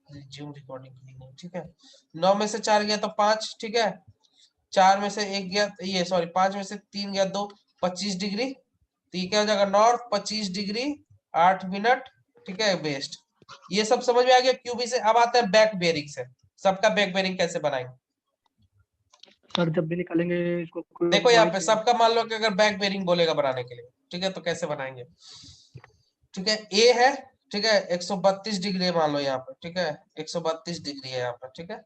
Resume recording नहीं, ठीक है। 9 में से 4 गया तो 5, ठीक है। 4 में से 1 गया, ये सॉरी 5 में से 3 गया 2, 25 डिग्री। तो ये क्या हो जाएगा, नॉर्थ 25 डिग्री 8 मिनट, ठीक है, वेस्ट। ये सब समझ में आ गया क्यूबी से। अब आता है बैक बेरिंग से। सबका बैक बेरिंग कैसे बनाएंगे? सर जब भी निकालेंगे इसको देखो यहाँ पे क्लॉकवाइज। सबका मान लो कि अगर बैक बेरिंग बोलेगा बनाने के लिए, ठीक है, तो कैसे बनाएंगे? ठीक है, ए है, ठीक है, 132 डिग्री मान लो यहाँ पे, ठीक है, 132 डिग्री है यहाँ पर, ठीक है।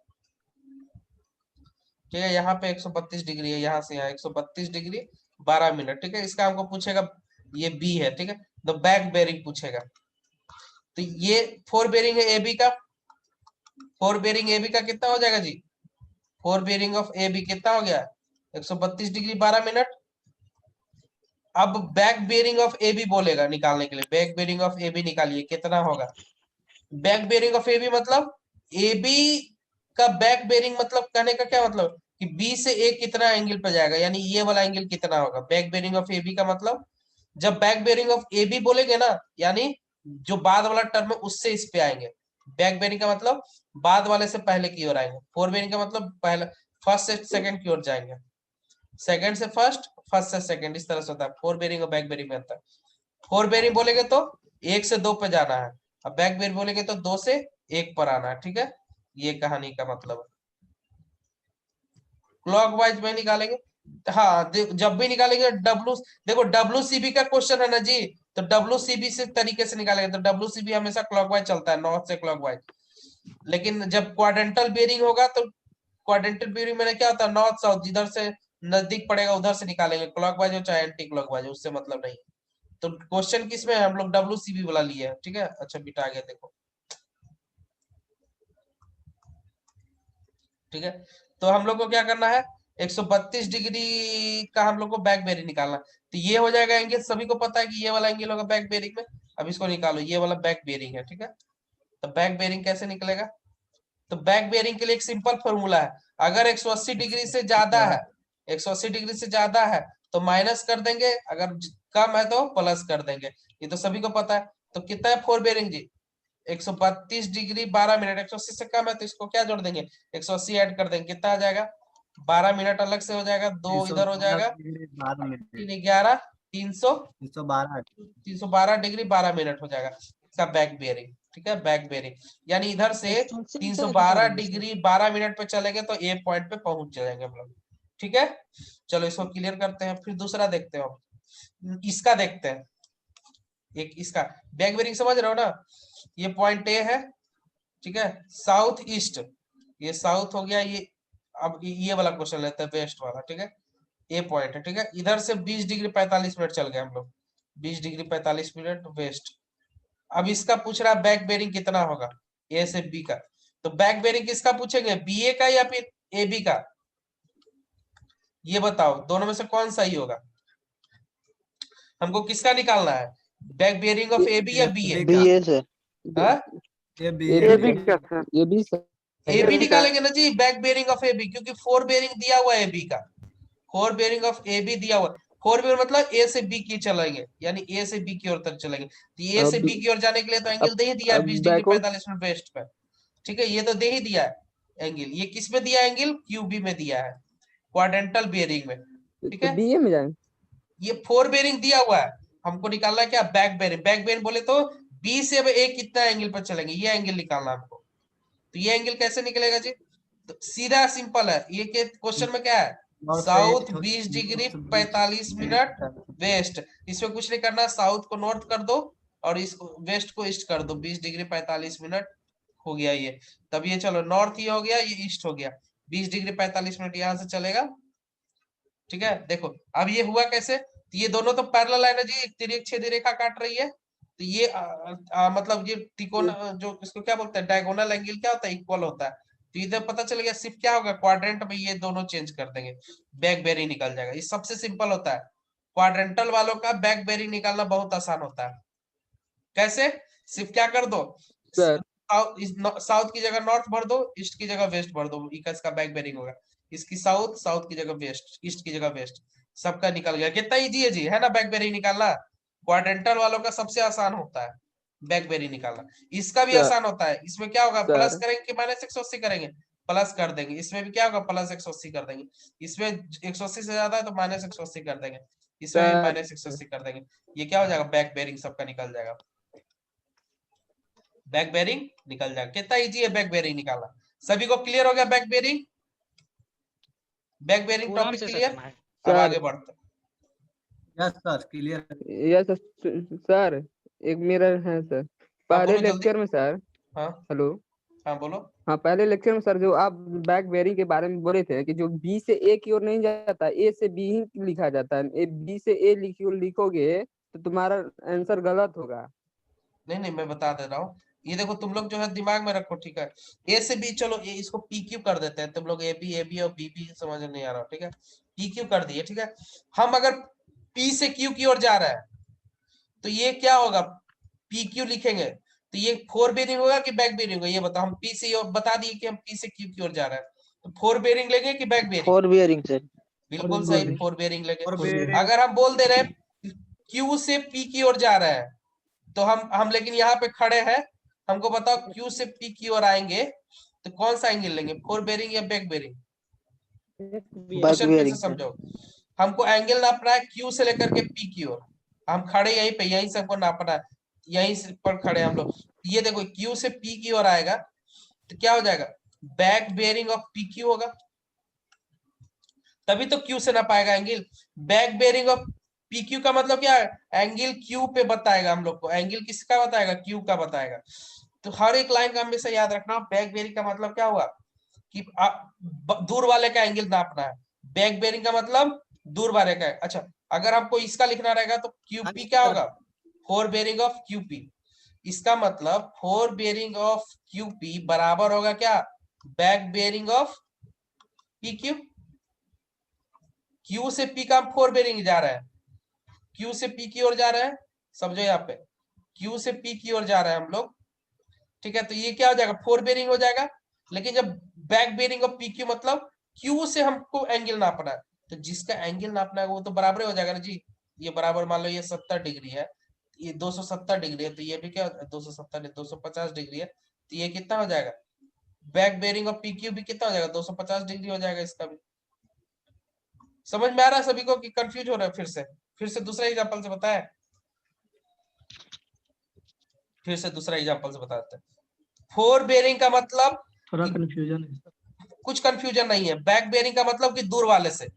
ठीक है, यहाँ पे 132 डिग्री है, यहाँ से यहाँ 132 डिग्री 12 मिनट, ठीक है। इसका हमको पूछेगा, ये बी है, ठीक है, तो बैक बेरिंग पूछेगा। तो ये फोर बेरिंग है ए बी का। फोर बेरिंग ए बी का कितना हो जाएगा जी? Fore bearing of A B कितना हो गया? 132 डिग्री 12 मिनट। अब back bearing of A B बोलेगा निकालने के लिए। Back bearing of A B निकालिए, कितना होगा? Back bearing of A B मतलब ए बी का बैक बेरिंग, मतलब कहने का क्या मतलब कि बी से ए कितना एंगल पे जाएगा, यानी ये वाला एंगल कितना होगा। Back bearing of A B का मतलब, जब back bearing of A B बोलेंगे ना, यानी जो बाद वाला टर्म है उससे इस पे आएंगे। बैक बेरिंग का मतलब बाद वाले से पहले की ओर आएंगे। फोर बेरिंग का मतलब पहले, फर्स्ट से सेकंड की ओर जाएंगे, सेकंड से फर्स्ट, फर्स्ट से सेकंड, इस तरह से होता है। फोर बेरिंग और बैक बेरिंग में आता है। फोर बेरिंग बोलेंगे तो 1 से 2 पे जाना है, अब बैक बेरिंग बोलेंगे तो 2 से 1 पर आना है, ठीक है। ये कहानी का मतलब है। क्लॉकवाइज में निकालेंगे। हाँ, जब भी निकालेंगे डब्ल्यू, देखो डब्ल्यू सी बी का क्वेश्चन है ना जी, तो डब्ल्यू सी बी से तरीके से निकालेंगे। तो डब्ल्यू सी बी हमेशा क्लॉकवाइज चलता है, नॉर्थ से क्लॉकवाइज। लेकिन जब क्वाड्रेंटल बेरिंग होगा तो क्वाड्रेंटल बेरिंग में क्या होता है, नॉर्थ साउथ, जिधर से नजदीक पड़ेगा उधर से निकालेंगे, क्लॉकवाइज हो चाहे एंटी क्लॉकवाइज, उससे मतलब नहीं। तो क्वेश्चन किसमें है, हम लोग डब्ल्यू सी बी वाला लिए है, ठीक है। अच्छा बिटा गया, देखो, ठीक है। तो हम लोग को क्या करना है, 132 डिग्री का हम लोग को बैक बेरिंग निकालना। तो ये हो जाएगा एंगल, सभी को पता है कि ये वाला एंगल होगा बैक बेरिंग में। अब इसको निकालो, ये वाला बैक बेरिंग है, ठीक है। तो बैक बेरिंग कैसे निकलेगा? तो बैक बेरिंग के लिए एक सिंपल फॉर्मूला है। अगर 180 डिग्री से ज्यादा है, 180 डिग्री से ज्यादा है तो माइनस कर देंगे, अगर कम है तो प्लस कर देंगे। ये तो सभी को पता है। तो कितना है फोर बेरिंग जी? 132 डिग्री 12 मिनट। 180 से कम है तो इसको क्या जोड़ देंगे, 180 ऐड कर देंगे, कितना आ जाएगा? 12 मिनट अलग से हो जाएगा, दो इधर हो जाएगा, 312 मिनट। 3 11 300, 312। 312 डिग्री 12 मिनट हो जाएगा इसका बैक बेरिंग, ठीक है, बैक बेरिंग। यानी इधर से 312 डिग्री 12 मिनट पे चलेंगे तो ए पॉइंट पे पहुंच जाएंगे हम लोग, ठीक है। चलो इसको क्लियर करते हैं, फिर दूसरा देखते हैं हम। इसका देखते हैं, एक इसका बैक बेरिंग समझ रहे हो ना। ये पॉइंट ए है, ठीक है, साउथ ईस्ट, ये साउथ हो गया ये। अब ये वाला क्वेश्चन लेते हैं, वेस्ट वाला, ठीक है। ए पॉइंट है, ठीक है, इधर से 20 डिग्री 45 मिनट चल गए हम लोग, 20 डिग्री 45 मिनट वेस्ट। अब इसका पूछ रहा है बैक बेरिंग कितना होगा, ए से बी का। तो बैक बेरिंग किसका पूछेंगे, बी ए का या फिर ए बी का? ये बताओ दोनों में से कौन सही होगा? हमको किसका निकालना है, back bearing of A B या बी ए? बी ए से हाँ, ये भी ए ये बी भी का सर, ये B sir, A A B B का। निकालेंगे ना जी, back bearing of A B, क्योंकि फोर बेरिंग दिया हुआ है ए बी का। Fore bearing of A B दिया हुआ। फोर बेरिंग मतलब ए से बी की चलेंगे, यानी ए से बी की ओर तक चलेंगे। तो ए से अब बी की ओर जाने के लिए तो एंगल अब दे ही दिया है, अब 20 डिग्री बैकवर्ड 45 मिनट वेस्ट पे, ठीक है। ये तो दे ही दिया है एंगल। ये किस में दिया है एंगल, क्यूबी में दिया है, क्वाड्रेंटल बेरिंग में, ठीक तो है। बी ए में जाएंगे। ये फोर बेरिंग दिया हुआ है, हमको निकालना है क्या, बैक बेरिंग। बैक बेरिंग बोले तो बी से अब ए कितना एंगल पर चलेंगे, ये एंगल निकालना है हमको। तो ये एंगल कैसे निकलेगा जी? तो सीधा सिंपल है, ये के क्वेश्चन में क्या है, नॉर्थ से साउथ ईस्ट, 20 डिग्री नॉर्थ से 45 मिनट 45। वेस्ट। इसमें कुछ नहीं करना, साउथ को नॉर्थ कर दो और इसको वेस्ट को ईस्ट कर दो, 20 डिग्री 45 मिनट हो गया ये। तब ये चलो नॉर्थ ये हो गया, ये ईस्ट हो गया, 20 डिग्री 45 मिनट यहां से चलेगा, ठीक है। देखो अब ये हुआ कैसे, तो ये दोनों तो पैरेलल है ना जी, एक तिर्यक छेदी रेखा काट रही है। तो ये मतलब ये त्रिकोण, जो इसको क्या बोलते हैं, डायगोनल एंगल क्या होता है, इक्वल होता है। तो इधर पता चल गया, सिर्फ क्या होगा, क्वाड्रेंट में ये दोनों चेंज कर देंगे, बैक बेरिंग निकल जाएगा। ये सबसे सिंपल होता है, क्वाड्रेंटल वालों का बैक बेरिंग निकालना बहुत आसान होता है। कैसे, सिर्फ क्या कर दो, सर साउथ की जगह नॉर्थ भर दो, ईस्ट की जगह वेस्ट भर दो, इसका बैक बेरिंग होगा। इसकी साउथ, साउथ की जगह वेस्ट, ईस्ट की जगह वेस्ट, सबका निकल गया। कितना इजी है जी, है ना बैक बेरिंग निकालना। क्वाड्रेंटल वालों का सबसे आसान होता है, बैक बेरिंग निकालना। इसका भी सर आसान होता है, इसमें क्या होगा, प्लस सर करेंगे कि माइनस 180 करेंगे, प्लस कर देंगे। इसमें भी क्या होगा, प्लस 180 कर देंगे। इसमें 180 से ज्यादा है तो माइनस 180 कर देंगे, इसमें भी सर माइनस 180 कर देंगे। ये क्या हो जाएगा, बैक बेरिंग सबका निकल जाएगा, बैक बेरिंग निकल जाएगा। कितना इजी है बैक बेरिंग निकालना। सभी को क्लियर हो गया बैक बेरिंग? बैक बेरिंग पूरा टॉपिक से क्लियर? सर अब सर आगे बढ़ते हैं। Yes sir clear. Yes sir, एक मेरा है सर, हाँ पहले बोलो जल्दी। लेक्चर में सर। हाँ हेलो। हाँ बोलो। हाँ, पहले लेक्चर में सर जो आप बैक बेरिंग के बारे में बोले थे कि जो बी से ए की ओर नहीं जाता, ए से बी ही लिखा जाता है, ए बी से ए लिखोगे तो तुम्हारा आंसर गलत होगा। नहीं नहीं मैं बता दे रहा हूँ, ये देखो तुम लोग जो है दिमाग में रखो, ठीक है। ए से बी, चलो ए इसको पी क्यू कर देते हैं, तुम लोग ए बी और बी बी समझ नहीं आ रहा, ठीक है। पी क्यू कर दिए, ठीक है। हम अगर पी से क्यू की ओर जा रहा है तो ये क्या होगा, पी क्यू लिखेंगे तो ये फोर बेरिंग होगा कि बैक बेरिंग होगा, ये बताओ। हम पी से बता दिए कि हम पी से क्यू की ओर जा रहे हैं, तो फोर बेरिंग लेंगे कि back bearing? Fore bearing sir. बिल्कुल फोर सही, फोर बेरिंग लेंगे। और फोर बेरिंग। अगर हम बोल दे रहे हैं क्यू से पी की ओर जा रहे हैं, तो हम लेकिन यहाँ पे खड़े हैं, हमको बताओ क्यू से पी की ओर आएंगे तो कौन सा एंगल लेंगे, फोर बेरिंग या बैक बेरिंग? बैक क्वेश्चन फिर से बियरिंग सर। समझो। हमको एंगल नापना है क्यू से लेकर के पी की ओर, हम खड़े यहीं पे, यहीं से हमको नापना है, यहीं से पर खड़े हम लोग। ये देखो क्यू से पी की ओर आएगा तो क्या हो जाएगा, back bearing of P Q होगा, तभी तो क्यू से ना पाएगा angle. Back bearing of P Q का मतलब क्या है, एंगल क्यू पे बताएगा हम लोग को, एंगल किसका बताएगा, क्यू का बताएगा। तो हर एक लाइन का हमेशा याद रखना, बैक बेरिंग का मतलब क्या हुआ कि दूर वाले का एंगल नापना है, बैक बेरिंग का मतलब दूर वाले का है। अच्छा, अगर आपको इसका लिखना रहेगा तो क्यूपी क्या होगा, फोर बेरिंग ऑफ क्यूपी। इसका मतलब फोर बेरिंग ऑफ क्यूपी बराबर होगा क्या, back bearing of P Q. Q से पी का फोर बेरिंग जा रहा है, क्यू से पी की ओर जा रहा है, समझो यहाँ पे क्यू से पी की ओर जा रहा है हम लोग, ठीक है। तो ये क्या हो जाएगा, फोर बेरिंग हो जाएगा। लेकिन जब बैक बेरिंग और पी क्यू मतलब क्यू से हमको एंगल नापना है, तो जिसका एंगल नापना है वो तो बराबर हो जाएगा ना जी। ये बराबर मान लो ये 70 डिग्री है, ये 270 डिग्री है, तो ये भी क्या 270 250 डिग्री है, तो ये कितना हो जाएगा, बैक बेरिंग और पी क्यू भी कितना हो जाएगा, 250 डिग्री हो जाएगा इसका भी। समझ में आ रहा है सभी को कि कंफ्यूज हो रहा है? फिर से दूसरा एग्जांपल से बताया, फिर से दूसरा एग्जांपल से बताते हैं। फोर बेरिंग का मतलब थोड़ा कंफ्यूजन है। कुछ कंफ्यूजन नहीं है। बैक बेरिंग का मतलब कि दूर वाले से,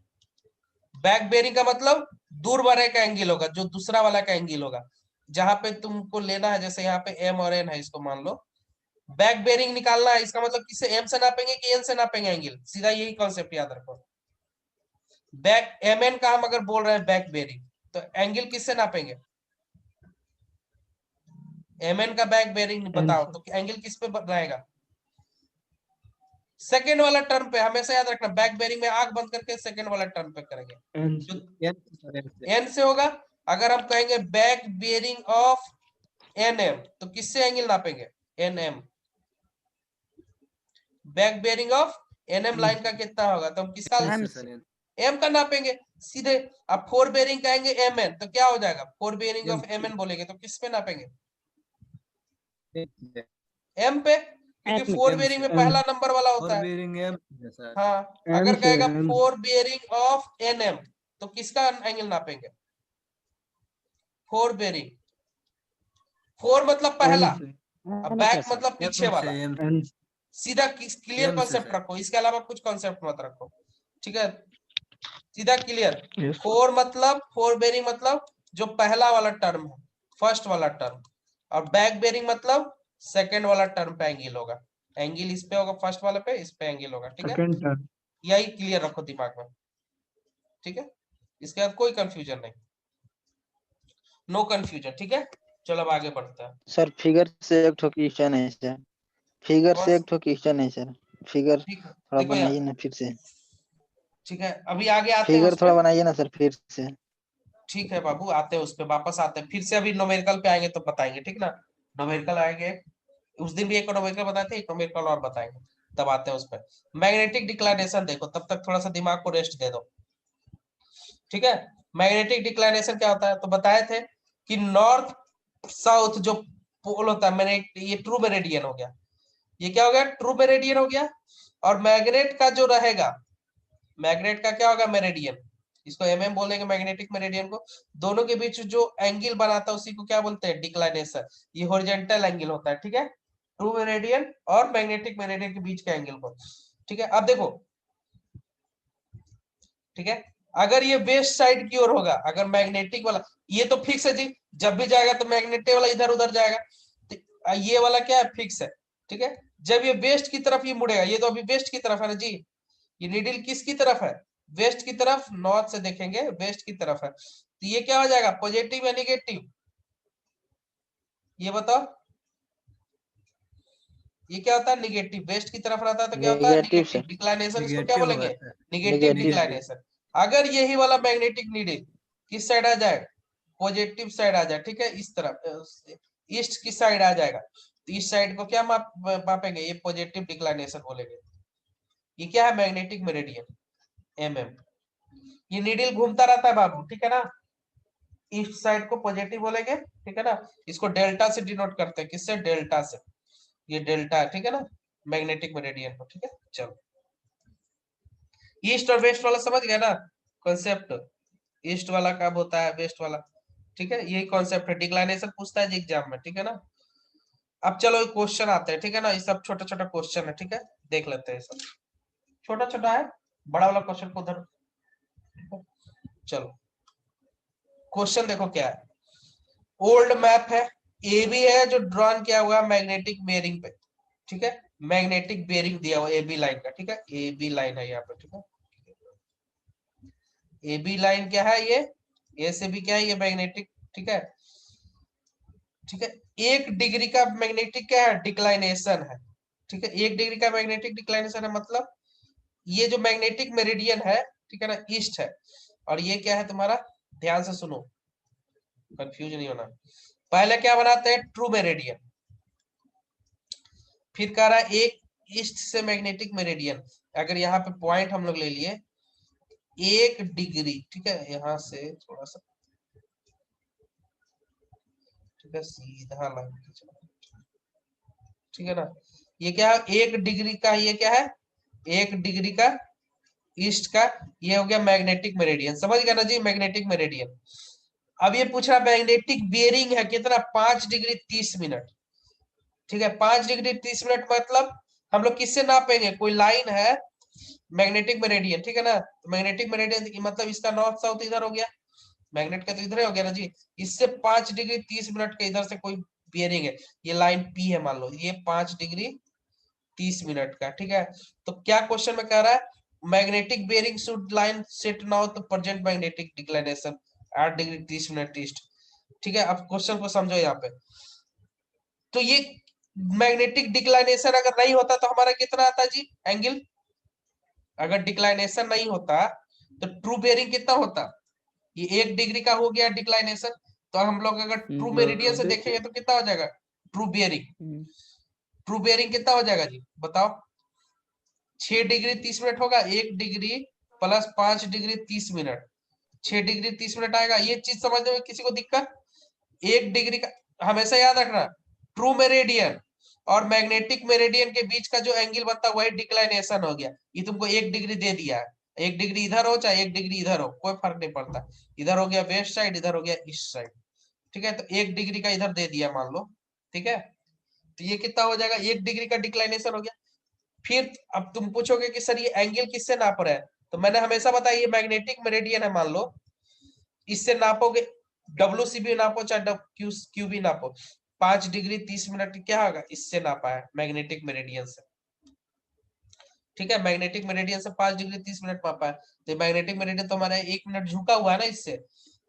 बैक बेरिंग का मतलब दूर वाले का एंगल होगा, जो दूसरा वाला का एंगल होगा, जहां पे तुमको लेना है, जैसे यहाँ पे एम और एन है, इसको मान लो बैक बेरिंग निकालना है, इसका मतलब किससे, एम से नापेंगे कि एन से नापेंगे एंगल, सीधा यही कॉन्सेप्ट याद रखो। बैक एम एन का हम अगर बोल रहे हैं बैक बेरिंग, तो एंगल किससे नापेंगे, एम एन का बैक बेरिंग बताओ तो एंगल किस पे रहेगा, सेकेंड वाला टर्म पे। हमेशा याद रखना, बैक बेरिंग में आंख बंद करके सेकेंड वाला टर्म पे करेंगे, एन से होगा। अगर हम कहेंगे back bearing of N M, तो किससे एंगल नापेंगे, N M. Back bearing of N M line का कितना होगा, तो हम किसका एम का नापेंगे सीधे। अब फोर बेरिंग कहेंगे एम एन, तो क्या हो जाएगा, fore bearing of M N बोलेंगे तो किस पे नापेंगे, एम पे, क्योंकि फोर बेरिंग में पहला नंबर वाला होता है। हाँ, अगर कहेगा fore bearing of N M, तो किसका एंगल नापेंगे, फोर बेरिंग, फोर मतलब पहला, अब बैक मतलब पीछे वाला। सीधा क्लियर कॉन्सेप्ट रखो, इसके अलावा कुछ कॉन्सेप्ट मत रखो, ठीक है। सीधा क्लियर, फोर मतलब फोर बेरिंग मतलब जो पहला वाला टर्म है, फर्स्ट वाला टर्म, और बैक बेरिंग मतलब सेकंड वाला टर्म पे एंगल होगा, एंगल इस पे होगा, फर्स्ट वाले पे, इस पे एंगल होगा, ठीक है। यही क्लियर रखो दिमाग में, ठीक है। इसके बाद कोई कंफ्यूजन नहीं, नो कंफ्यूजन, ठीक है। चलो अब आगे बढ़ते हैं। सर फिगर से एक ठो क्वेश्चन है सर, फिगर से एक ठो क्वेश्चन है सर, फिगर ठीक है, थोड़ा देखो बनाइए यार, ना फिर से, ठीक है अभी आगे आते हैं फिगर उस थोड़ा पे। बनाइए ना सर फिर से। ठीक है बाबू, आते हैं उस पे, वापस आते हैं फिर से, अभी न्यूमेरिकल पे आएंगे तो बताएंगे, ठीक ना। न्यूमेरिकल आएंगे, उस दिन भी एक न्यूमेरिकल बताए थे, एक न्यूमेरिकल और बताएंगे, तब आते हैं उस पे। मैग्नेटिक डिक्लारेशन देखो, तब तक थोड़ा सा दिमाग को रेस्ट दे दो, ठीक है। मैग्नेटिक डिक्लारेशन क्या होता है, तो बताए थे कि नॉर्थ साउथ जो पोल होता है, मैंने ये ट्रू मेरिडियन हो गया, ये क्या हो गया, ट्रू मेरिडियन हो गया। और मैग्नेट का जो रहेगा, मैग्नेट का क्या होगा, मेरिडियन, इसको एमएम बोलेंगे मैग्नेटिक मेरिडियन को। दोनों के बीच जो एंगल बनाता है उसी को क्या बोलते हैं, डिक्लाइनेशन। ये हॉरिजॉन्टल एंगल होता है, ठीक है, ट्रू मेरिडियन और मैग्नेटिक मेरिडियन के बीच के एंगल को। ठीक है, अब देखो, ठीक है, अगर ये वेस्ट साइड की ओर होगा, अगर मैग्नेटिक वाला, ये तो फिक्स है जी, जब भी जाएगा तो मैग्नेटिक वाला इधर उधर जाएगा, तो ये वाला क्या है, फिक्स है। ठीक है, जब ये वेस्ट की तरफ ये मुड़ेगा, ये तो अभी वेस्ट की तरफ है ना जी, ये नीडल किसकी तरफ है, वेस्ट की तरफ, नॉर्थ से देखेंगे वेस्ट की तरफ है, तो ये क्या हो जाएगा, पॉजिटिव या निगेटिव, ये बताओ, ये क्या होता है, निगेटिव, वेस्ट की तरफ रहता है तो क्या होता है, नेगेटिव निगेटिव सर, डिक्लाइनेशन, इसको क्या नेगेटिव बोलेंगे, होता है। Negative negative declination. अगर यही वाला मैग्नेटिक नीडल किस साइड आ जाए, पॉजिटिव साइड आ जाए, ठीक है, इस तरफ ईस्ट की साइड आ जाएगा, तो इस साइड को क्या मापेंगे, ये पॉजिटिव डिक्लाइनेशन बोलेंगे। ये क्या है, मैग्नेटिक मेरिडियन, एमएम। ये नीडल घूमता रहता है बाबू, ठीक है ना, ईस्ट साइड को पॉजिटिव बोलेंगे, ठीक है ना, इसको डेल्टा से डिनोट करते हैं, किससे, डेल्टा से, ये डेल्टा है, ठीक है ना, मैग्नेटिक मेरिडियन को। ठीक है, चलो, ईस्ट और वेस्ट वाला समझ गया ना कॉन्सेप्ट, ईस्ट वाला कब होता है, वेस्ट वाला, ठीक है, यही कॉन्सेप्ट है, डिक्लाइनेशन पूछता है जी एग्जाम में, ठीक है ना। अब चलो क्वेश्चन आते हैं, ठीक है ना, ये सब छोटा छोटा क्वेश्चन है, ठीक है, देख लेते हैं, सब छोटा छोटा है, बड़ा वाला क्वेश्चन को उधर, चलो क्वेश्चन देखो क्या है, ओल्ड मैप है, ए बी है जो ड्रॉन किया हुआ है मैग्नेटिक बेरिंग पे, ठीक है, मैग्नेटिक बेरिंग दिया हुआ ए बी लाइन का, ठीक है, ए बी लाइन है यहाँ पे, ठीक है, ए बी लाइन क्या है, ये ए से भी क्या है, ये मैग्नेटिक, ठीक है, ठीक है, 1 डिग्री का मैग्नेटिक क्या है, डिक्लाइनेशन है, ठीक है, 1 डिग्री का मैग्नेटिक डिक्लाइनेशन है, मतलब ये जो मैग्नेटिक मेरिडियन है, ठीक है ना, ईस्ट है, और ये क्या है तुम्हारा, ध्यान से सुनो, कंफ्यूज नहीं होना, पहले क्या बनाते हैं, ट्रू मेरिडियन, फिर कह रहा है एक ईस्ट से मैग्नेटिक मेरिडियन, अगर यहाँ पे पॉइंट हम लोग ले लिए 1 डिग्री, ठीक है, यहाँ से थोड़ा सा, ठीक है, सीधा लाइन खींचना, ठीक है ना, ये क्या है, 1 डिग्री का, ये क्या है, 1 डिग्री का ईस्ट का, ये हो गया मैग्नेटिक मेरिडियन, समझ गया ना जी, मैग्नेटिक मेरिडियन। अब ये पूछ रहा मैग्नेटिक बियरिंग है कितना, 5 डिग्री 30 मिनट, ठीक है, 5 डिग्री 30 मिनट, मतलब हम लोग किससे नापेंगे, कोई लाइन है मैग्नेटिक मेरिडियन, ठीक है ना, तो मैग्नेटिक मेरिडियन मतलब इसका नॉर्थ साउथ इधर हो गया, मैग्नेट का तो इधर ही हो गया ना जी, इससे 5 डिग्री 30 मिनट के इधर से कोई बियरिंग है, ये लाइन पी है मान लो, ये 5 डिग्री 30 मिनट का, ठीक है, तो क्या क्वेश्चन में कह रहा है, magnetic bearing should line set now the present magnetic declination 8 degree 30 minute east, ठीक है, अब क्वेश्चन को समझो यहाँ पे, तो ये मैग्नेटिक डिक्लाइनेशन अगर नहीं होता तो हमारा कितना आता जी एंगल, अगर डिक्लाइनेशन नहीं होता तो ट्रू बेरिंग कितना होता, ये 1 डिग्री का हो गया डिक्लाइनेशन, तो हम लोग अगर ट्रू मेरिडियन से देखेंगे तो कितना हो जाएगा, ट्रू बेरिंग, ट्रू बेरिंग कितना हो जाएगा जी बताओ, 6 डिग्री 30 मिनट होगा, 1 degree plus 5 degree 30 minute, 6 degree 30 minute आएगा, ये चीज समझने में किसी को दिक्कत, 1 डिग्री का हमेशा याद रखना, ट्रू मेरिडियन और मैग्नेटिक मेरिडियन के बीच का जो एंगल बनता है वही डिक्लाइनेशन हो गया, ये तुमको 1 डिग्री दे दिया है, 1 डिग्री इधर हो चाहे 1 डिग्री इधर हो कोई फर्क नहीं पड़ता, इधर हो गया वेस्ट साइड, इधर हो गया ईस्ट साइड, ठीक है, तो 1 डिग्री का इधर दे दिया मान लो, ठीक है, तो ये कितना हो जाएगा, 1 डिग्री का डिक्लाइनेशन हो गया। फिर अब तुम पूछोगे कि सर ये एंगल किससे नाप रहा है, तो मैंने हमेशा बताया ये मैग्नेटिक मेरिडियन है मान लो, इससे नापोगे, डब्ल्यू सी भी नापो चाहे क्यू भी नापो, 5 डिग्री 30 मिनट क्या होगा, इससे नापा है मैग्नेटिक मेरिडियन से, ठीक है, मैग्नेटिक मेरिडियन से 5 डिग्री 30 मिनट मापा है, तो मैग्नेटिक मेरिडियन तो हमारा 1 मिनट झुका हुआ है ना इससे,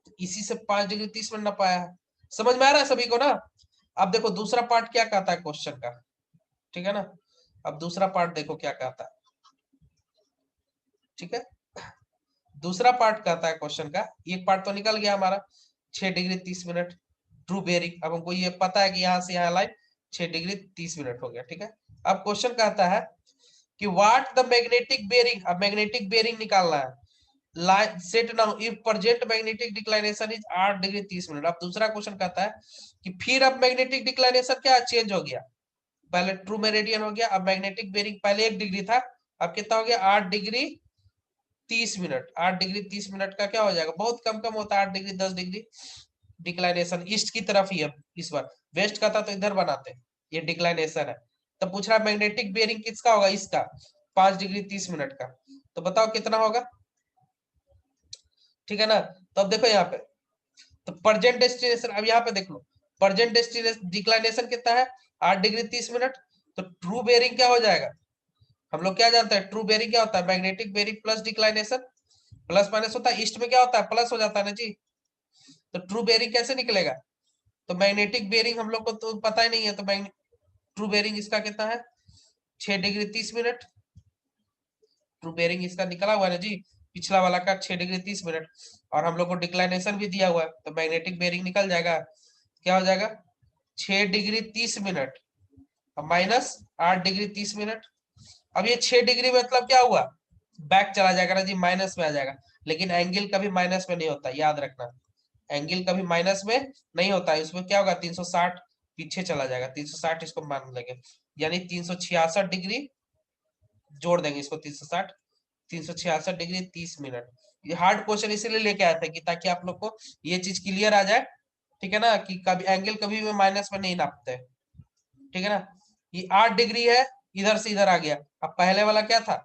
तो इसी से 5 डिग्री 30 मिनट नापा है, समझ में आ रहा है सभी को ना। अब देखो दूसरा पार्ट क्या कहता है क्वेश्चन का, ठीक है ना, अब दूसरा पार्ट देखो क्या कहता है, ठीक है, दूसरा पार्ट कहता है क्वेश्चन का, एक पार्ट तो निकल गया हमारा 6 डिग्री 30 मिनट ट्रू बेरिंग, अब हमको ये पता है कि यहाँ से यहाँ लाइन 6 डिग्री 30 मिनट हो गया, ठीक है, अब क्वेश्चन कहता है कि व्हाट द मैग्नेटिक बेरिंग, अब मैग्नेटिक बेरिंग निकालना है, set now if present magnetic declination is 8 degree 30 minute. अब दूसरा क्वेश्चन कहता है कि फिर अब मैग्नेटिक डिक्लाइनेशन क्या चेंज हो गया, पहले ट्रू मेरिडियन हो गया, अब मैग्नेटिक बेरिंग पहले 1 डिग्री था, अब कितना हो गया 8 डिग्री 30 मिनट। 8 डिग्री 30 मिनट का क्या हो जाएगा, बहुत कम कम होता है, 8 डिग्री 10 डिग्री डिक्लाइनेशन ईस्ट की तरफ ही है इस बार, वेस्ट का था तो इधर बनाते, ये डिक्लाइनेशन है। तो पूछ रहा है मैग्नेटिक बेरिंग किसका होगा, इसका 5 डिग्री 30 मिनट का, तो बताओ कितना होगा, ठीक है ना। तो अब देखो यहाँ पे, तो प्रेजेंट डेस्टिनेशन, अब यहाँ पे देख लो प्रेजेंट डेस्टिनेशन डिक्लाइनेशन कितना है 8 डिग्री 30 मिनट, तो ट्रू बेरिंग क्या हो जाएगा, हम लोग क्या जानते हैं ट्रू बेरिंग क्या होता है, magnetic bearing plus declination, plus minus होता है, ईस्ट में क्या होता है प्लस हो जाता है ना जी। तो ट्रू बेरिंग कैसे निकलेगा, तो मैग्नेटिक बेरिंग हम लोग को तो पता ही नहीं है, तो ट्रू बेरिंग इसका कितना है 6 डिग्री 30 मिनट, ट्रू बेरिंग इसका निकला हुआ है ना जी, पिछला वाला का 6 डिग्री 30 मिनट, और हम लोग को डिक्लाइनेशन भी दिया हुआ है, तो मैग्नेटिक बेरिंग निकल जाएगा, क्या हो जाएगा 6 degree 30 minute minus 8 degree 30 minute. अब ये 6 डिग्री मतलब क्या हुआ, बैक चला जाएगा ना जी, माइनस में आ जाएगा, लेकिन एंगल कभी माइनस में नहीं होता, याद रखना, एंगल कभी माइनस में नहीं होता है, इसमें क्या होगा 360 पीछे चला जाएगा, 360 इसको मान लेंगे, यानी 366 डिग्री जोड़ देंगे इसको, 360 366 डिग्री 30 मिनट। ये हार्ड क्वेश्चन इसीलिए लेके आए थे कि ताकि आप लोग को ये चीज क्लियर आ जाए, ठीक है ना, कि कभी एंगल कभी भी माइनस में नहीं नापते, ठीक है ना। ये 8 डिग्री है, इधर से इधर आ गया, अब पहले वाला क्या था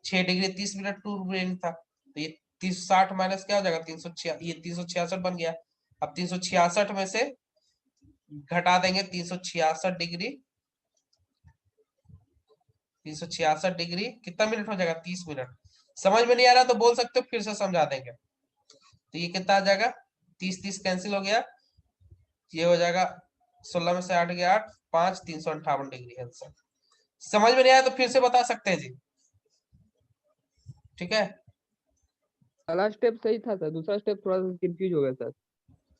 6 डिग्री 30 मिनट टू बेरिंग था, तो ये 360 माइनस क्या हो जाएगा 366, ये 366 बन गया। अब 366 में से घटा देंगे 366 डिग्री, 366 डिग्री कितना मिनट हो जाएगा 30 मिनट। समझ में नहीं आ रहा तो बोल सकते हो, फिर से समझा देंगे। तो ये कितना आ जाएगा 30 30 कैंसिल हो गया, ये हो जाएगा 16 में से 8 गया 8 5 358 डिग्री आंसर। समझ में नहीं आया तो फिर से बता सकते हैं जी, ठीक है, पहला स्टेप सही था सर, दूसरा स्टेप थोड़ा सा कंफ्यूज हो गया सर।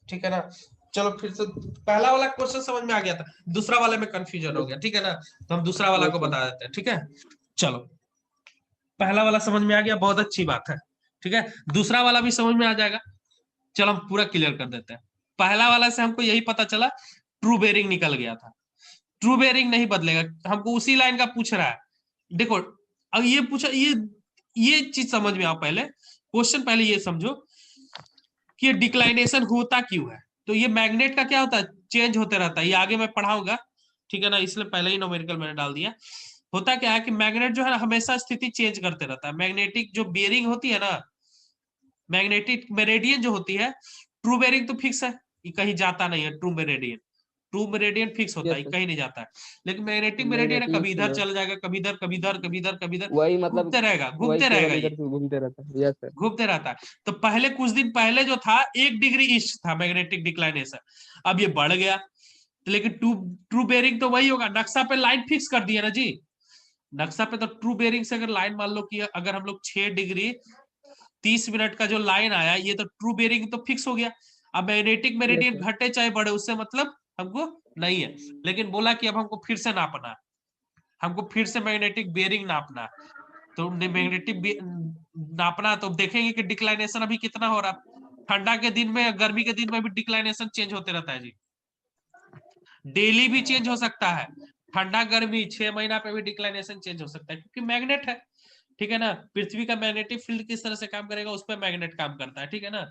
ठीक है ना। चलो फिर से, पहला वाला क्वेश्चन समझ में आ गया था, दूसरा वाले में कंफ्यूजन हो गया, ठीक है ना, तो हम दूसरा वाला को बता देते हैं, ठीक है। चलो पहला वाला समझ में आ गया, बहुत अच्छी बात है, ठीक है, दूसरा वाला भी समझ में आ जाएगा। चलो हम पूरा क्लियर कर देते हैं। पहला वाला से हमको यही पता चला ट्रू बेरिंग निकल गया था, ट्रू बेरिंग नहीं बदलेगा, हमको उसी लाइन का पूछ रहा है। देखो अब ये पूछा, ये चीज समझ में आओ, पहले क्वेश्चन पहले ये समझो कि ये डिक्लाइनेशन होता क्यों है। तो ये मैग्नेट का क्या होता है, चेंज होते रहता है, ये आगे मैं पढ़ाऊंगा, ठीक है ना, इसलिए पहले ही न्यूमेरिकल मैंने डाल दिया। होता क्या है कि मैग्नेट जो है ना हमेशा स्थिति चेंज करते रहता है, मैग्नेटिक जो बेरिंग होती है ना, मैग्नेटिक मेरिडियन जो होती है, ट्रू बेरिंग तो फिक्स है, ये कहीं जाता नहीं है, ट्रू मेरिडियन फिक्स होता है, यस सर, कहीं नहीं जाता है। लेकिन मैग्नेटिक मेरिडियन है, मैग्नेटिक कभी ईस्ट इधर में चल जाएगा, कभी इधर, कभी इधर, कभी इधर, कभी इधर, वही मतलब घूमते रहेगा, वही घूमते केवल रहेगा, ये इधर से घूमते रहता है। यस सर, घूमते रहता है। तो पहले कुछ दिन पहले जो था 1 डिग्री ईस्ट था मैग्नेटिक डिक्लाइनेशन, अब ये बढ़ गया, लेकिन ट्रू बेरिंग तो वही होगा, नक्शा पे लाइन फिक्स कर दिया ना जी, नक्शा पे तो ट्रू बेरिंग से अगर लाइन मान लो कि अगर हम लोग 6 डिग्री 30 मिनट का जो लाइन आया, ये तो ट्रू बेरिंग तो फिक्स हो गया। अब मैग्नेटिक यस मेरिडियन सर, घटे चाहे बढ़े उससे मतलब हमको नहीं है, लेकिन बोला कि अब हमको फिर से नापना है, हमको फिर से मैग्नेटिक बेरिंग नापना है। तो मैग्नेटिक नापना, तो देखेंगे कि डिक्लाइनेशन अभी कितना हो रहा, ठंडा के दिन में गर्मी के दिन में भी डिक्लाइनेशन चेंज होते रहता है जी, डेली भी चेंज हो सकता है, ठंडा गर्मी 6 महीना पे भी डिक्लाइनेशन चेंज हो सकता है, क्योंकि मैग्नेट है, ठीक है ना, पृथ्वी का मैग्नेटिक फील्ड किस तरह से काम करेगा उस पर मैग्नेट काम करता है, ठीक है ना,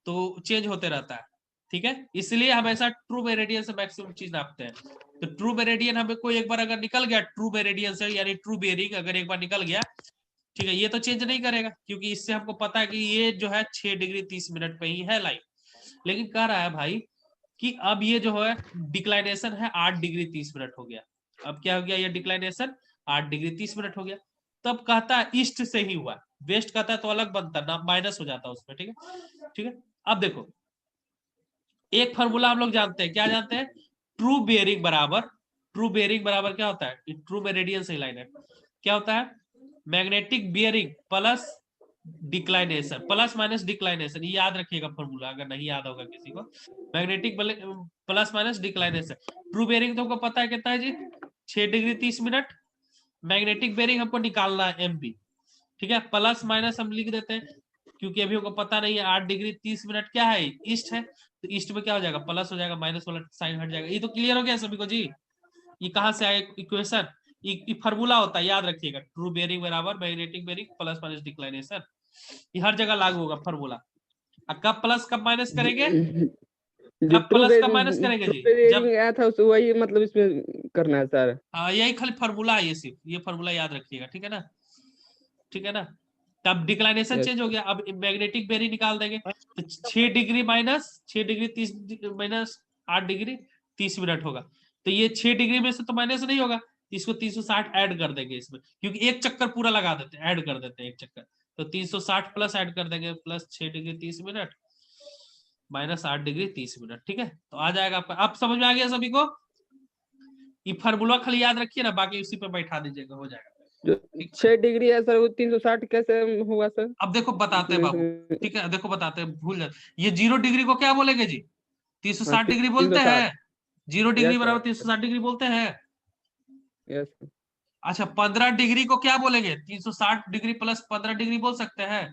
तो चेंज होते रहता है, ठीक है, इसलिए हमेशा ट्रू मेरिडियन से मैक्सिमम चीज नापते हैं। तो ट्रू मेरिडियन हमें कोई एक बार अगर निकल गया ट्रू मेरिडियन से, यानी ट्रू बेरिंग अगर एक बार निकल गया, ठीक है, ये तो चेंज नहीं करेगा, क्योंकि इससे हमको पता है कि ये जो है 6 डिग्री 30 मिनट पे ही है लाइन। लेकिन कह रहा है भाई कि अब ये जो है डिक्लाइनेशन है 8 डिग्री 30 मिनट हो गया, अब क्या हो गया, ये डिक्लाइनेशन 8 डिग्री 30 मिनट हो गया, तब कहता है ईस्ट से ही हुआ, वेस्ट कहता है तो अलग बनता ना, माइनस हो जाता है उसमें, ठीक है, ठीक है। अब देखो एक फॉर्मूला हम लोग जानते हैं, क्या जानते हैं, ट्रू बेरिंग बराबर, ट्रू बेरिंग बराबर क्या होता है, ट्रू मेरिडियन से लाइन है, क्या होता है magnetic bearing plus declination, plus minus declination, ये याद रखिएगा फॉर्मूला, अगर नहीं याद होगा किसी को, magnetic plus minus declination. True bearing तो हमको पता है कितना है जी 6 डिग्री 30 मिनट, मैग्नेटिक बेरिंग हमको निकालना है एमबी, ठीक है, प्लस माइनस हम लिख देते हैं, क्योंकि अभी हमको पता नहीं है 8 डिग्री 30 मिनट क्या है, ईस्ट है, तो ईस्ट में क्या हो जाएगा, प्लस हो जाएगा, माइनस वाला साइन हट जाएगा। ये तो क्लियर हो गया सभी को जी। ये कहाँ से आया इक्वेशन, ये फार्मूला होता है, याद रखिएगा, ट्रू बेयरिंग बराबर magnetic bearing plus minus declination, ये हर जगह लागू होगा फार्मूला। कब प्लस कब माइनस करेंगे, जो कब प्लस कब माइनस करेंगे जी, जब आया था उस वही मतलब इसमें करना है सर। यही खाली फार्मूला है, ये सिर्फ ये फार्मूला याद रखिएगा, ठीक है ना, ठीक है ना। तब डिक्लाइनेशन चेंज हो गया, अब मैग्नेटिक बेयरिंग निकाल देंगे, तो 6 degree minus 6 degree 30 minus 8 degree 30 minute होगा, तो ये 6 डिग्री में से तो माइनस नहीं होगा, इसको 360 ऐड कर देंगे इसमें, क्योंकि एक चक्कर पूरा लगा देते हैं, ऐड कर देते हैं एक चक्कर, तो 360 प्लस ऐड कर देंगे, plus 6 degree 30 minute minus 8 degree 30 minute, ठीक है। तो आ जाएगा आपका, आप समझ में आ गया सभी को, ये फार्मूला खाली याद रखिए ना, बाकी उसी पे बैठा दीजिएगा, हो जाएगा। जो 6 डिग्री है सर वो 360 कैसे हुआ सर? अब देखो बताते हैं बाबू, ठीक है, देखो बताते हैं, भूल जाते, ये 0 डिग्री को क्या बोलेंगे जी, 360 डिग्री बोलते हैं, 0 डिग्री बराबर 360 डिग्री बोलते हैं। यस अच्छा 15 डिग्री को क्या बोलेंगे, 360 डिग्री प्लस 15 डिग्री बोल सकते हैं,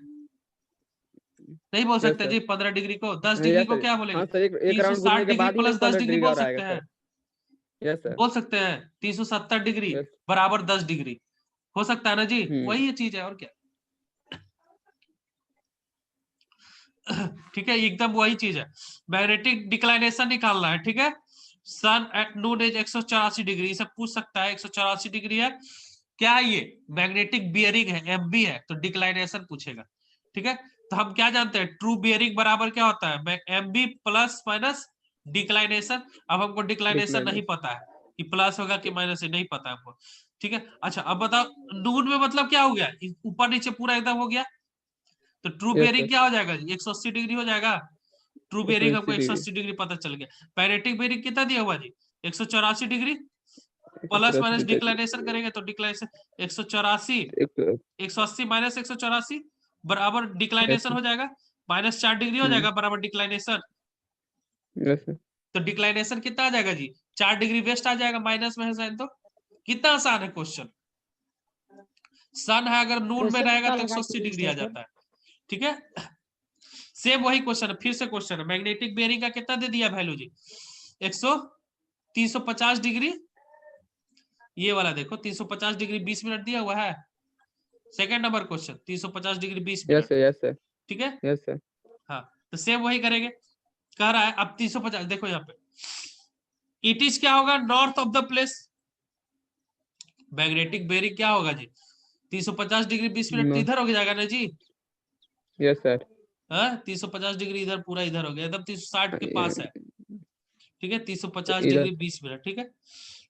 नहीं बोल सकते जी 15 डिग्री को। 10 डिग्री को क्या बोलेंगे, हाँ सर, एक राउंड 360 घूमने के डिग्री बाद ही प्लस 10 डिग्री बोल सकते हैं, यस सर, बोल सकते हैं 370 डिग्री Yes. बराबर 10 डिग्री, हो सकता है ना जी, वही चीज है और क्या। ठीक है, एकदम वही चीज है, मैग्नेटिक डिक्लाइनेशन निकालना है, ठीक है। सन एट नून एज 184 डिग्री, से पूछ सकता है, 184 डिग्री है क्या है, ये मैग्नेटिक बियरिंग है, एमबी है, तो डिक्लाइनेशन पूछेगा, ठीक है। तो हम क्या जानते हैं, ट्रू बियरिंग बराबर क्या होता है, एमबी प्लस माइनस डिक्लाइनेशन। अब हमको डिक्लाइनेशन नहीं पता है कि प्लस होगा कि माइनस, नहीं पता है हमको, ठीक है। अच्छा अब बताओ, नून में मतलब क्या हो गया, ऊपर नीचे पूरा एकदम हो गया, तो ट्रू बियरिंग क्या हो जाएगा, 180 डिग्री हो जाएगा। ट्रू बियरिंग हमको 180 डिग्री पता चल गया। मैग्नेटिक बियरिंग कितना दिया हुआ जी, 184 डिग्री, प्लस माइनस डिक्लाइनेशन करेंगे तो डिक्लाइनेशन 184 180 माइनस 184 बराबर डिक्लाइनेशन हो जाएगा, माइनस 4 डिग्री हो जाएगा बराबर डिक्लाइनेशन। तो डिक्लाइनेशन कितना आ जाएगा जी, 4 डिग्री वेस्ट आ जाएगा, माइनस में है साइन, तो कितना आसान है क्वेश्चन। सन है अगर नून में रहेगा तो 180 डिग्री आ जाता है, ठीक है। सेम वही क्वेश्चन है, फिर से क्वेश्चन है, मैग्नेटिक बेयरिंग का कितना दे दिया वैल्यू जी, 350 डिग्री, ये वाला देखो 350 डिग्री 20 मिनट दिया हुआ है, second number question 350 degree 20 minute, yes sir, ठीक है। यस सर, हाँ तो सेम वही करेंगे, कह रहा है अब 350, देखो यहाँ पे इट इज क्या होगा, north of the place, magnetic bearing क्या होगा जी, 350 डिग्री 20 मिनट इधर हो जाएगा ना जी, यस सर, 350 डिग्री इधर पूरा इधर हो गया, एकदम 360 के पास है, ठीक है, 350 इधर डिग्री 20 मिनट, ठीक है,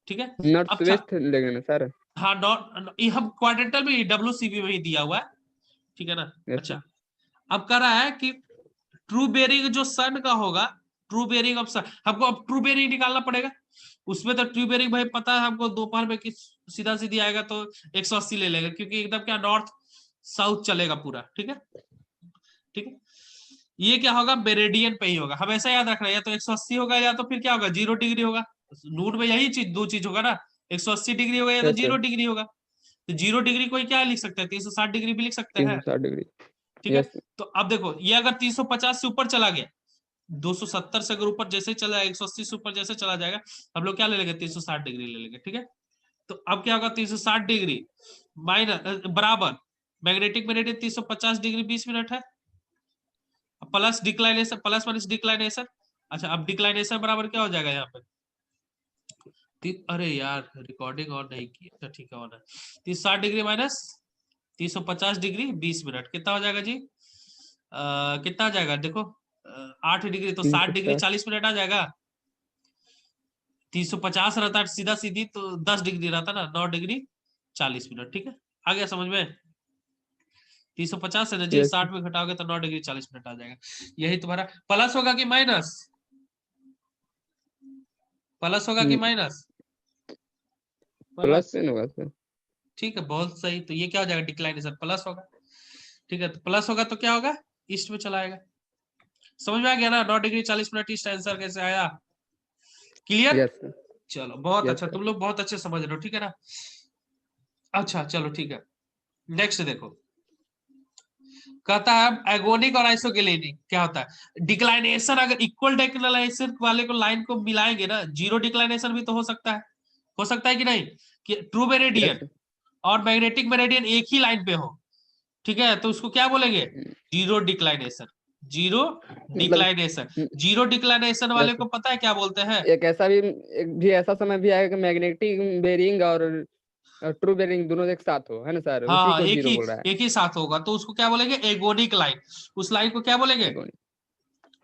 ठीक है। नॉर्थ वेस्ट लेंगे ना सर, हाँ नॉट, ये हम क्वाड्रेंटल में WCB में ही दिया हुआ है, ठीक है ना। Yes, अच्छा अब कह रहा है कि ट्रू बेयरिंग जो सन का होगा, ट्रू बेयरिंग ऑफ सन, हमको अब ट्रू बेयरिंग निकालना पड़ेगा, उसमें तो ट्रू बेयरिंग भाई पता है हमको, दोपहर में किस सीधा सीधी आएगा तो 180 ले लेगा, क्योंकि एकदम क्या नॉर्थ साउथ चलेगा पूरा, ठीक है, ठीक है। ये क्या होगा, मेरिडियन पे ही होगा, हमेशा याद रखना, या तो 180 होगा या तो फिर क्या होगा 0 डिग्री होगा, नून में यही चीज, दो चीज होगा ना, 180 डिग्री होगा या तो Yes, sir. 0 डिग्री होगा, तो 0 डिग्री कोई क्या लिख सकता है, 360 डिग्री भी लिख सकते हैं, 360 डिग्री, ठीक है। तो अब देखो ये अगर 350 से ऊपर चला गया, 270 से अगर ऊपर जैसे चला, 180 से ऊपर जैसे चला जाएगा, हम लोग क्या ले लेंगे 360 डिग्री ले लेंगे, ठीक है। तो अब क्या होगा 360 डिग्री माइनस बराबर मैग्नेटिक मेरिडियन 350 डिग्री 20 मिनट है, plus declination, plus minus declination. अच्छा अब डिक्लाइनेशन बराबर क्या हो जाएगा यहाँ पे, अरे यार रिकॉर्डिंग ऑन नहीं की, अच्छा ठीक है ऑन है, 360 डिग्री माइनस 350 डिग्री 20 मिनट कितना हो जाएगा जी, कितना आ जाएगा देखो, 8 डिग्री तो 60 डिग्री 40 मिनट आ जाएगा, 350 रहता है सीधा सीधी तो 10 डिग्री रहता ना, 9 डिग्री 40 मिनट, ठीक है। आ गया समझ में, 350 से ना जी 60 में घटाओगे तो 9 डिग्री 40 मिनट आ जाएगा, यही तुम्हारा प्लस होगा कि माइनस, प्लस होगा कि माइनस, प्लस में होगा सर, ठीक है बहुत सही। तो ये क्या हो जाएगा, डिक्लाइनेशन प्लस होगा, ठीक है, तो प्लस होगा तो क्या होगा, ईस्ट में चला आएगा, समझ में आ गया ना, 9 डिग्री 40 मिनट ईस्ट आंसर कैसे आया, क्लियर। यस चलो बहुत Yes, अच्छा, sir. तुम लोग बहुत अच्छे समझ रहे हो, ठीक है ना। अच्छा चलो ठीक है, नेक्स्ट देखो, कहता है एगोनिक और आइसोगेलेनिक क्या होता है, डिक्लाइनेशन अगर इक्वल डिक्लाइनेशन वाले को लाइन को मिलाएंगे ना, जीरो डिक्लाइनेशन भी तो हो सकता है कि नहीं, कि ट्रू मेरिडियन और मैग्नेटिक मेरिडियन एक ही लाइन पे हो, ठीक है, तो उसको क्या बोलेंगे, zero declination. Zero declination, zero declination वाले को पता है क्या बोलते हैं, एक भी ऐसा समय भी आएगा कि मैग्नेटिक बेरिंग और ट्रू बेरिंग दोनों एक साथ हो, है ना सर, उसी हाँ को जीरो बोल रहा है। एक ही साथ होगा, तो उसको क्या बोलेंगे, एगोनिक लाइन। उस लाइन को क्या बोलेंगे,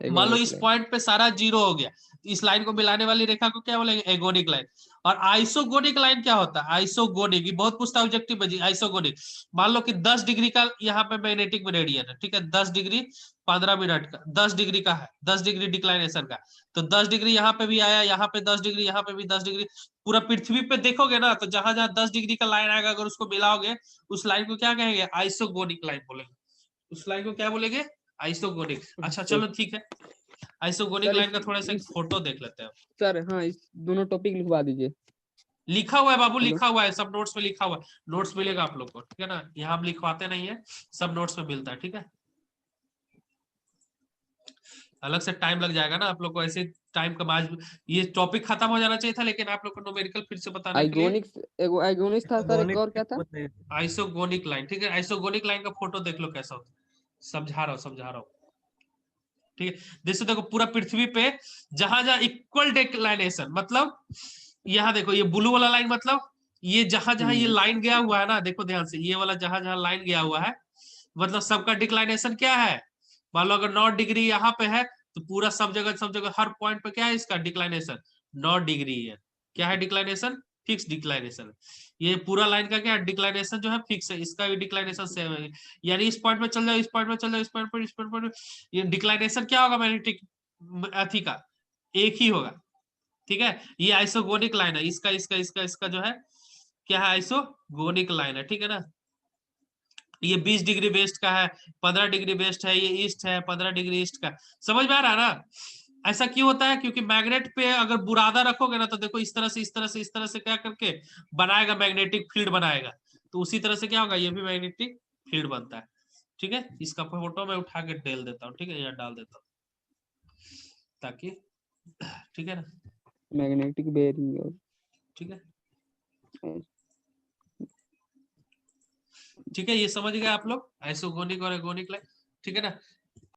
मान लो इस पॉइंट पे सारा जीरो हो गया, इस लाइन को मिलाने वाली रेखा को क्या बोलेंगे, एगोनिक लाइन। और आइसोगोनिक लाइन क्या होता है, आइसोगोनिक, ये बहुत पूछता ऑब्जेक्टिव में जी, आइसोगोनिक। मान लो कि 10 डिग्री का यहाँ पे मैग्नेटिक मेरिडियन है, ठीक है, 10 डिग्री 15 मिनट का, 10 डिग्री का है, 10 डिग्री डिक्लाइनेशन का, तो 10 डिग्री यहाँ पे भी आया, यहाँ पे 10 डिग्री, यहाँ पे भी 10 डिग्री, पूरा पृथ्वी पे देखोगे ना, तो जहां जहां 10 डिग्री का लाइन आएगा, अगर उसको मिलाओगे, उस लाइन को क्या कहेंगे, आइसोगोनिक लाइन बोलेंगे। उस लाइन को क्या बोलेंगे, आइसोगोनिक। अच्छा चलो ठीक है, आइसोगोनिक लाइन का थोड़ा सा फोटो देख लेते हैं सर। हाँ, इस दोनों टॉपिक लिखवा दीजिए। लिखा हुआ है बाबू, हेलो? लिखा हुआ है, सब नोट्स में लिखा हुआ है, नोट्स मिलेगा आप लोग को, ठीक है ना, यहाँ हम लिखवाते नहीं है, सब नोट्स में मिलता है, ठीक है। अलग से टाइम लग जाएगा ना आप लोग को, ऐसे टाइम का आज ये टॉपिक खत्म हो जाना चाहिए था, लेकिन आप लोग को न्यूमेरिकल फिर से बताने के लिए। आइगोनिक्स था सर, एक और क्या था, आइसोगोनिक लाइन, ठीक है, आइसोगोनिक लाइन का फोटो देख लो कैसा होता है, समझा रहा हूँ, ठीक है। जैसे देखो पूरा पृथ्वी पे जहां जहां इक्वल डिक्लाइनेशन, मतलब यहाँ देखो ये ब्लू वाला लाइन, मतलब ये जहां जहां ये लाइन गया हुआ है ना, देखो ध्यान से, ये वाला जहां जहां लाइन गया हुआ है, मतलब सबका डिक्लाइनेशन क्या है, मान लो अगर 9 डिग्री यहाँ पे है, तो पूरा सब जगह हर पॉइंट पे क्या है, इसका डिक्लाइनेशन 9 डिग्री है। क्या है डिक्लाइनेशन, फिक्स डिक्लाइनेशन। ये पूरा लाइन का क्या है, डिक्लाइनेशन जो है फिक्स है, इसका भी डिक्लाइनेशन सेम है, यानी इस पॉइंट में चल जाओ, इस पॉइंट में चल जाओ, इस पॉइंट पर, इस पॉइंट पर, ये डिक्लाइनेशन क्या होगा मैग्नेटिक अथी का, एक ही होगा, ठीक है। ये आइसोगोनिक लाइन है, इसका जो है क्या है, आइसोगोनिक लाइन है, ठीक है ना। ये 20 डिग्री वेस्ट का है, 15 डिग्री वेस्ट है, ये ईस्ट है, 15 डिग्री ईस्ट का, समझ में आ रहा है ना। ऐसा क्यों होता है, क्योंकि मैग्नेट पे अगर बुरादा रखोगे ना, तो देखो इस तरह से क्या करके बनाएगा, मैग्नेटिक फील्ड बनाएगा, तो उसी तरह से क्या होगा, ये भी मैग्नेटिक फील्ड बनता है, ठीक है। इसका फोटो मैं उठा के डाल देता हूँ, ठीक है, यहाँ डाल देता हूँ ताकि, ठीक है ना, मैग्नेटिक बेरिंग, ठीक है, ठीक है, ये समझ गए आप लोग, आइसोगोनिक और एगोनिक लाइन, ठीक है ना।